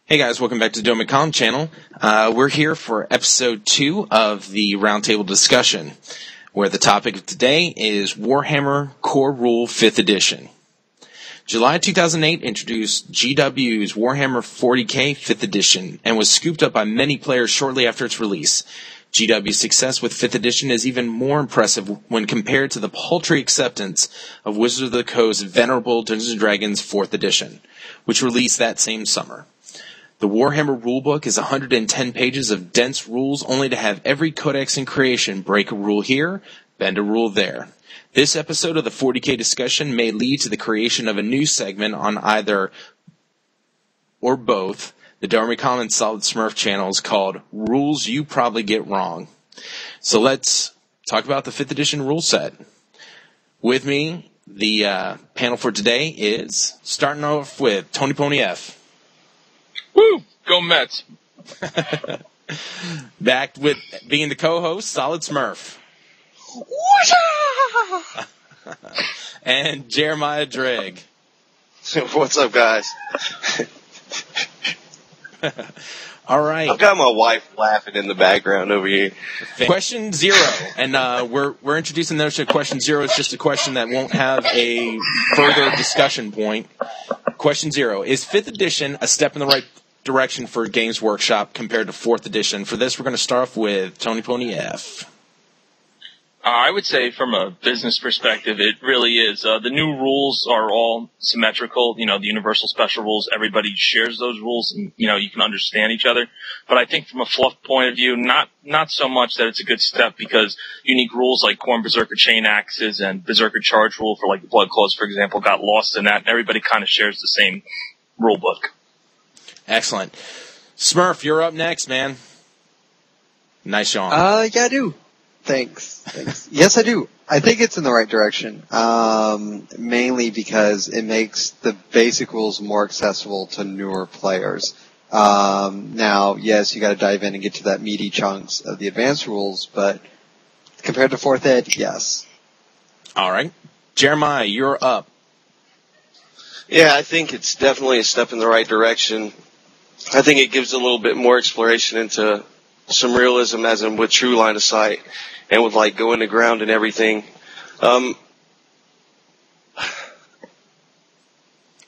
Hey guys, welcome back to the Doremicom channel. We're here for episode 2 of the roundtable discussion, where the topic of today is Warhammer Core Rule 5th Edition. July 2008 introduced GW's Warhammer 40k 5th Edition and was scooped up by many players shortly after its release. GW's success with 5th Edition is even more impressive when compared to the paltry acceptance of Wizards of the Coast's venerable Dungeons & Dragons 4th Edition, which released that same summer. The Warhammer rulebook is 110 pages of dense rules, only to have every codex in creation break a rule here, bend a rule there. This episode of the 40k discussion may lead to the creation of a new segment on either or both the Doremicom and SolidSmurf channels called Rules You Probably Get Wrong. So let's talk about the 5th edition rule set. With me, the panel for today is starting off with TonyPonyF. Woo! Go Mets! Back with being the co-host, SolidSmurf. And JeremiahDrigg. What's up, guys? All right. I've got my wife laughing in the background over here. Question 0, and we're introducing the notion of question 0. It's just a question that won't have a further discussion point. Question 0: is 5th edition a step in the right direction for Games Workshop compared to 4th edition? For this, we're going to start off with TonyPonyF. I would say from a business perspective, it really is. The new rules are all symmetrical. You know, the universal special rules, everybody shares those rules and, you know, you can understand each other. But I think from a fluff point of view, not so much that it's a good step, because unique rules like Khorne Berserker Chain Axes and Berserker Charge rule for like the Blood Claws, for example, got lost in that. And everybody kind of shares the same rule book. Excellent. Smurf, you're up next, man. Nice showing. Yeah, I do. Thanks. Yes, I do. I think it's in the right direction, mainly because it makes the basic rules more accessible to newer players. Now, yes, you gotta dive in and get to that meaty chunks of the advanced rules, but compared to 4th Ed, yes. Alright. Jeremiah, you're up. Yeah, I think it's definitely a step in the right direction. I think it gives a little bit more exploration into some realism, as in with true line of sight, and with like going to ground and everything.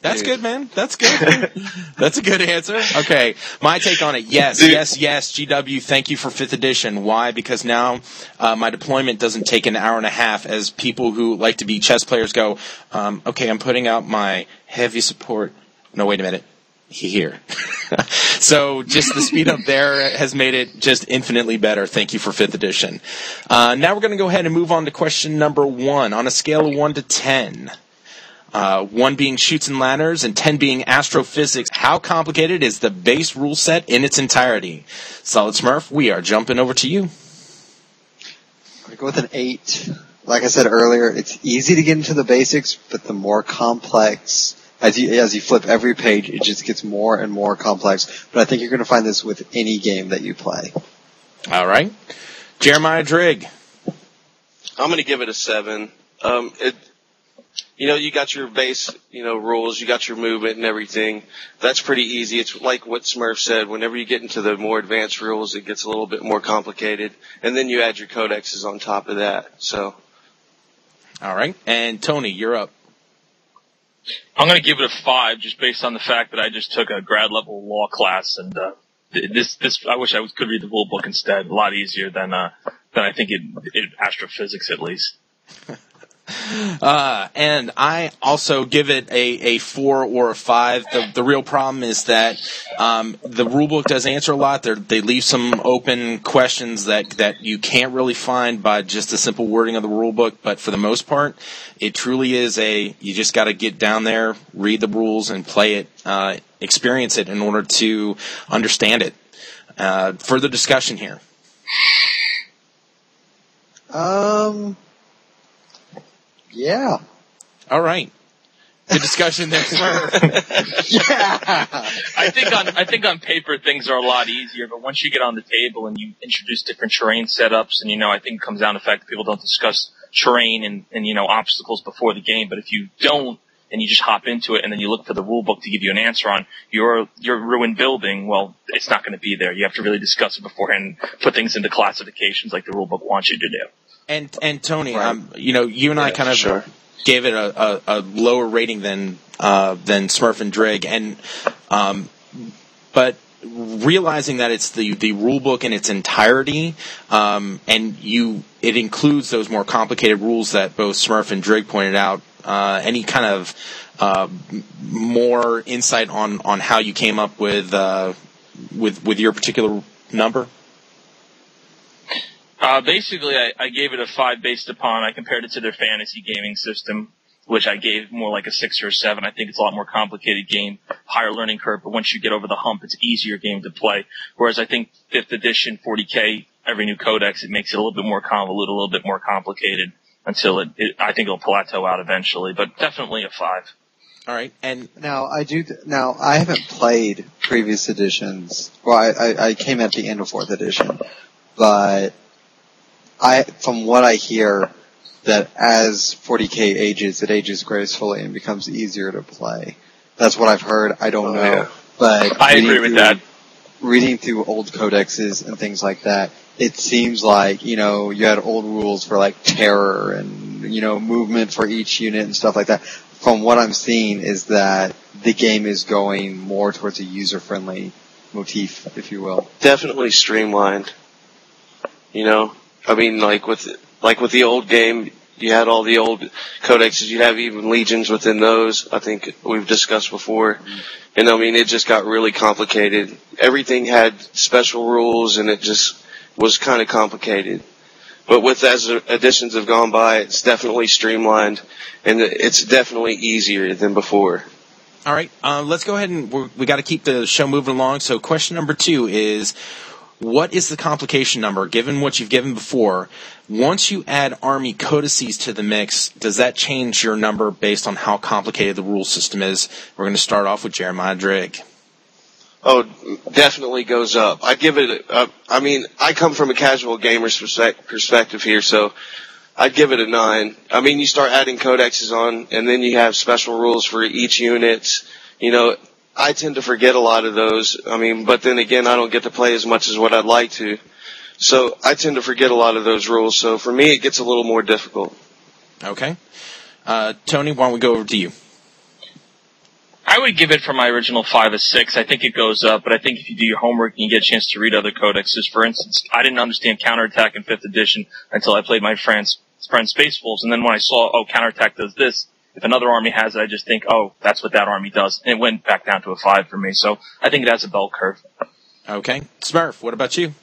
That's good, man. That's good. That's a good answer. Okay, my take on it. Yes. GW, thank you for 5th edition. Why? Because now my deployment doesn't take an hour and a half, as people who like to be chess players go, okay, I'm putting out my heavy support. No, wait a minute. Here. So just the speed up there has made it just infinitely better. Thank you for 5th edition. Now we're going to go ahead and move on to question number 1. On a scale of 1 to 10, 1 being shoots and ladders and 10 being astrophysics, how complicated is the base rule set in its entirety? SolidSmurf, we are jumping over to you. I'm going to go with an 8. Like I said earlier, it's easy to get into the basics, but the more complex, as you flip every page, it just gets more and more complex. But I think you're going to find this with any game that you play. All right. JeremiahDrigg. I'm going to give it a 7. You got your base, rules, you got your movement and everything. That's pretty easy. It's like what Smurf said. Whenever you get into the more advanced rules, it gets a little bit more complicated. And then you add your codexes on top of that. So. All right. And Tony, you're up. I'm going to give it a 5, just based on the fact that I just took a grad level law class, and this I wish I could read the rule book instead. A lot easier than I think it astrophysics at least. And I also give it a 4 or a 5. The real problem is that the rulebook does answer a lot. They leave some open questions that you can't really find by just the simple wording of the rulebook. But for the most part, it truly is you just got to get down there, read the rules, and play it, experience it in order to understand it. Further discussion here. Yeah. All right. Good discussion there, Smurf. Yeah. I think on paper things are a lot easier, but once you get on the table and you introduce different terrain setups, and I think it comes down to the fact that people don't discuss terrain and obstacles before the game. But if you don't and you just hop into it, and then you look for the rule book to give you an answer on your ruined building, well, it's not going to be there. You have to really discuss it beforehand, put things into classifications like the rule book wants you to do. And Tony, Right. you and I kind of gave it a lower rating than Smurf and Drigg, but realizing that it's the rule book in its entirety, and it includes those more complicated rules that both Smurf and Drigg pointed out. Any kind of more insight on how you came up with your particular number? Basically, I gave it a 5 based upon, I compared it to their fantasy gaming system, which I gave more like a 6 or a 7. I think it's a lot more complicated game, higher learning curve, but once you get over the hump, it's an easier game to play. Whereas I think 5th edition, 40K, every new codex, it makes it a little bit more convoluted, a little bit more complicated until I think it'll plateau out eventually, but definitely a 5. All right, and Now I haven't played previous editions. Well, I came at the end of 4th edition, but from what I hear, that as 40K ages, it ages gracefully and becomes easier to play. That's what I've heard. I don't know. Yeah. But I agree with that. Reading through old codexes and things like that, it seems like, you had old rules for like terror and, movement for each unit and stuff like that. From what I'm seeing is that the game is going more towards a user-friendly motif, if you will. Definitely streamlined. I mean, like with the old game, you had all the old codexes. You have even legions within those. I think we've discussed before. And I mean, it just got really complicated. Everything had special rules, and it just was kind of complicated. But as editions have gone by, it's definitely streamlined, and it's definitely easier than before. all right, let's go ahead and we got to keep the show moving along. So question number 2 is, what is the complication number, given what you've given before? Once you add army codices to the mix, does that change your number based on how complicated the rule system is? We're going to start off with JeremiahDrigg. Oh, definitely goes up. I give it, I come from a casual gamer's perspective here, so I'd give it a 9. I mean, you start adding codexes on, and then you have special rules for each unit. I tend to forget a lot of those. But then again, I don't get to play as much as what I'd like to. So I tend to forget a lot of those rules. So for me, it gets a little more difficult. Okay. Tony, why don't we go over to you? I would give it for my original 5 a 6. I think it goes up, but I think if you do your homework and you get a chance to read other codexes, for instance, I didn't understand counterattack in 5th edition until I played my friend's Space Wolves, and then when I saw, counterattack does this, if another army has it, I just think, that's what that army does. And it went back down to a 5 for me. So I think it has a bell curve. Okay. Smurf, what about you?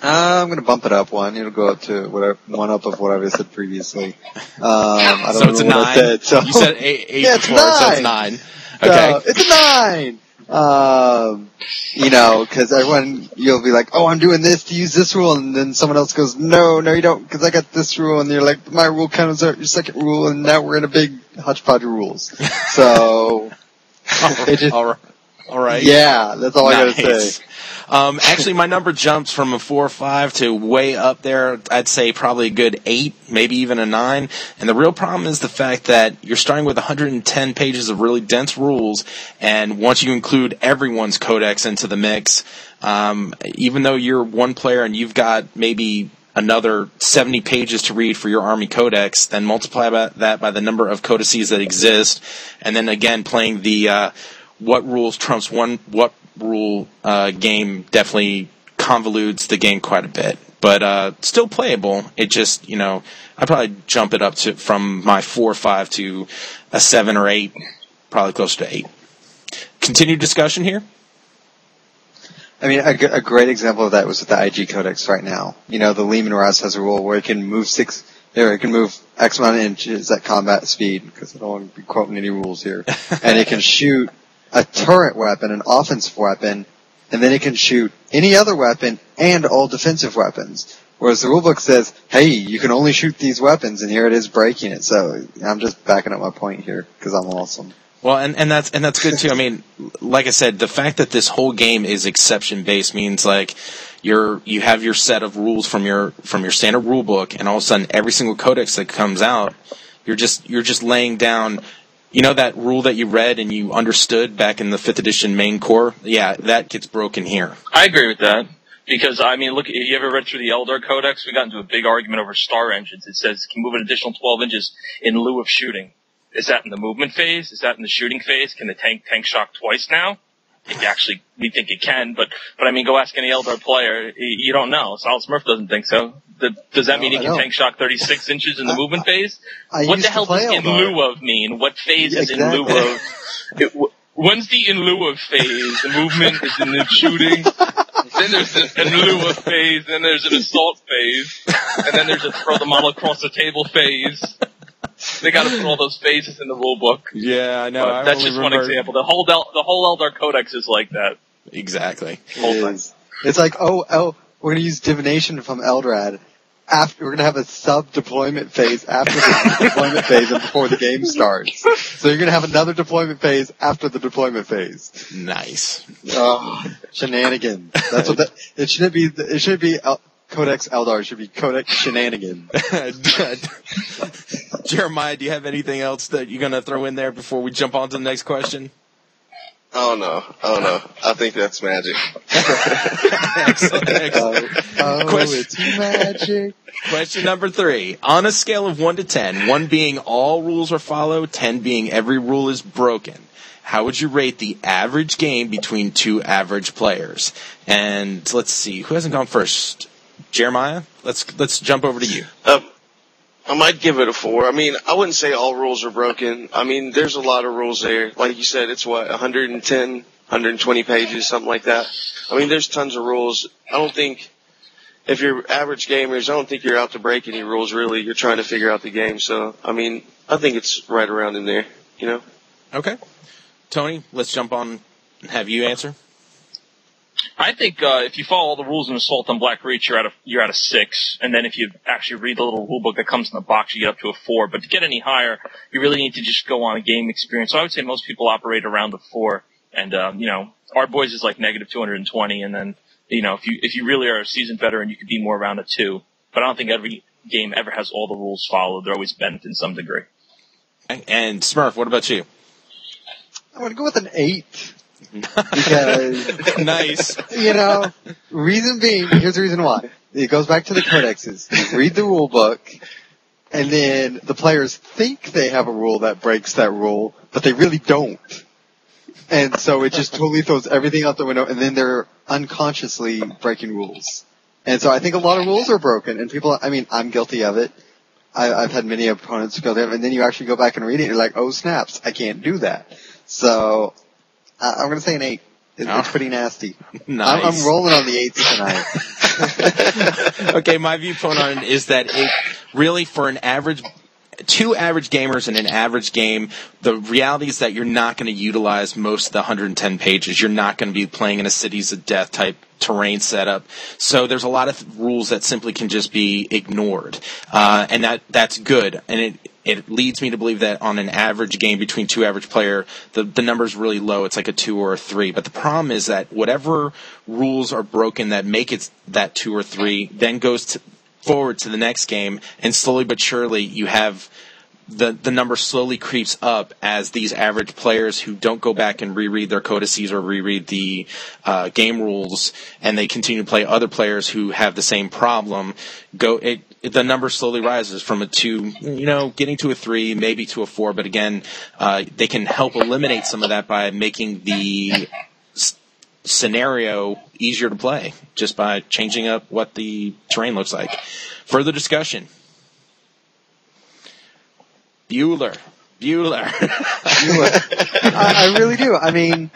I'm going to bump it up 1. It'll go up to one up of what I said previously. I don't So it's a 9. I said, so. You said 8 Yeah, before, so it's 9. Okay. So, it's a 9! Because everyone, you'll be like, I'm doing this to use this rule, and then someone else goes, no, you don't, because I got this rule, and you're like, my rule counters out your second rule, and now we're in a big hodgepodge of rules. So, all right. Yeah, that's all I gotta say. Actually, my number jumps from a 4 or 5 to way up there. I'd say probably a good 8, maybe even a 9. And the real problem is the fact that you're starting with 110 pages of really dense rules, and once you include everyone's codex into the mix, even though you're one player and you've got maybe another 70 pages to read for your army codex, then multiply that by the number of codices that exist, and then again playing the what rules trumps what rule game definitely convolutes the game quite a bit. But still playable. It just, I'd probably jump it up from my 4 or 5 to a 7 or 8, probably closer to 8. Continued discussion here? I mean, a great example of that was with the IG Codex right now. The Lehman Russ has a rule where it can move it can move X amount of inches at combat speed, because I don't want to be quoting any rules here. And it can shoot a turret weapon, an offensive weapon, and then it can shoot any other weapon and all defensive weapons. Whereas the rulebook says, hey, you can only shoot these weapons, and here it is breaking it. So I'm just backing up my point here, because I'm awesome. Well, and that's good too. I mean, like I said, the fact that this whole game is exception based means like you have your set of rules from your standard rule book, and all of a sudden every single codex that comes out, you're just laying down You know that rule that you read and you understood back in the 5th edition main core? Yeah, that gets broken here. I agree with that. Because, I mean, look, you ever read through the Eldar Codex? We got into a big argument over star engines. It says can move an additional 12 inches in lieu of shooting. Is that in the movement phase? Is that in the shooting phase? Can the tank shock twice now? Actually, we think it can, but I mean, go ask any Eldar player. You don't know. SolidSmurf doesn't think so. Does that mean he can tank shock 36 inches in the movement phase? What the hell does in lieu of mean? What phase is in lieu of? When's the in lieu of phase? The movement is in the shooting. Then there's an in lieu of phase. Then there's an assault phase. And then there's a throw the model across the table phase. They got to put all those phases in the rule book. Yeah, I know. That's just one example. The whole Eldar Codex is like that. Exactly. It's like, we're going to use divination from Eldrad. We're going to have a sub-deployment phase after the deployment phase and before the game starts. So you're going to have another deployment phase after the deployment phase. Nice. Oh, shenanigans. That's what it shouldn't be. It should be Codex Eldar. It should be Codex Shenanigan. Jeremiah, do you have anything else that you're going to throw in there before we jump on to the next question? Oh no. I think that's magic. Excellent. It's magic. Question number 3. On a scale of 1 to 10, 1 being all rules are followed, 10 being every rule is broken, how would you rate the average game between 2 average players? And let's see, who hasn't gone first? Jeremiah? Let's jump over to you. I might give it a 4. I mean, I wouldn't say all rules are broken. I mean, there's a lot of rules there. Like you said, it's 110, 120 pages, something like that. I mean, there's tons of rules. I don't think, if you're average gamers, I don't think you're out to break any rules, really. You're trying to figure out the game. So, I mean, I think it's right around in there, you know? Okay. Tony, let's jump on and have you answer. I think if you follow all the rules in Assault on Black Reach, you're at a 6, and then if you actually read the little rule book that comes in the box, you get up to a 4. But to get any higher, you really need to just go on a game experience. So I would say most people operate around a 4, and our boys is like negative 220, and then if you really are a seasoned veteran, you could be more around a 2. But I don't think every game ever has all the rules followed. They're always bent in some degree. And Smurf, what about you? I'm going to go with an 8. Because, nice. Reason being, here's the reason why. It goes back to the codexes. You read the rule book, and then the players think they have a rule that breaks that rule, but they really don't. And so it just totally throws everything out the window, and then they're unconsciously breaking rules. And so I think a lot of rules are broken, and I'm guilty of it. I've had many opponents go there, and then you actually go back and read it, and you're like, oh snaps, I can't do that. So, I'm going to say an 8. It's pretty nasty. Nice. I'm rolling on the 8s tonight. Okay, my viewpoint on it is that it really, for two average gamers in an average game, the reality is that you're not going to utilize most of the 110 pages. You're not going to be playing in a Cities of Death type terrain setup. So there's a lot of rules that simply can just be ignored. And that's good. And it leads me to believe that on an average game between 2 average player, the number's really low. It's like a 2 or a 3. But the problem is that whatever rules are broken that make it that 2 or 3 then goes forward to the next game, and slowly but surely you have the number slowly creeps up as these average players who don't go back and reread their codices or reread the game rules, and they continue to play other players who have the same problem. The number slowly rises from a 2, getting to a 3, maybe to a 4. But again, they can help eliminate some of that by making the scenario easier to play, just by changing up what the terrain looks like. Further discussion. Bueller. I really do. I mean,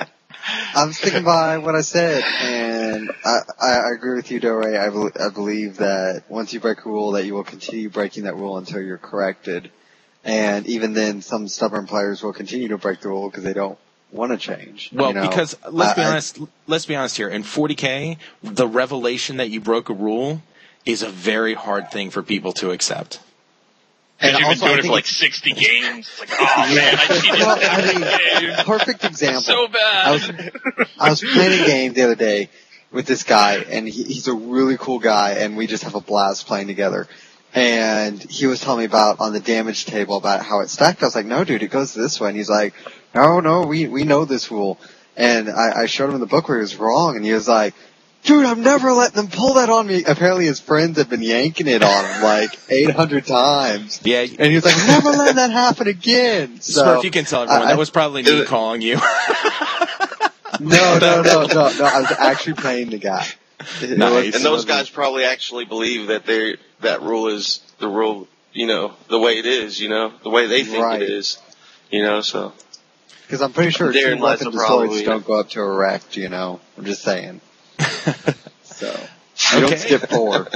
I'm sticking by what I said, and I agree with you, Dore. I believe that once you break a rule, that you will continue breaking that rule until you're corrected. And even then, some stubborn players will continue to break the rule because they don't want to change. Well, because let's be honest here. In 40K, the revelation that you broke a rule is a very hard thing for people to accept. And you've been doing it for like 60 games. It's like, oh man, I cheated. Perfect example. So bad. I was playing a game the other day with this guy, and he's a really cool guy, and we just have a blast playing together. And he was telling me about on the damage table about how it stacked. I was like, no, dude, it goes this way. And he's like, no, we know this rule. And I showed him in the book where he was wrong, and he was like, dude, I'm never letting them pull that on me. Apparently his friends have been yanking it on him like 800 times. Yeah. And he was like, I'm never letting that happen again. So, Smurf, you can tell everyone that was probably me calling you. No. I was actually playing the guy. Nice. And those guys probably actually believe that that rule is the rule, the way it is, the way they think it is, so. Because I'm pretty sure Therein two lies weapon the problem, destroyers don't go up to erect, I'm just saying. So, you Okay. don't skip 4.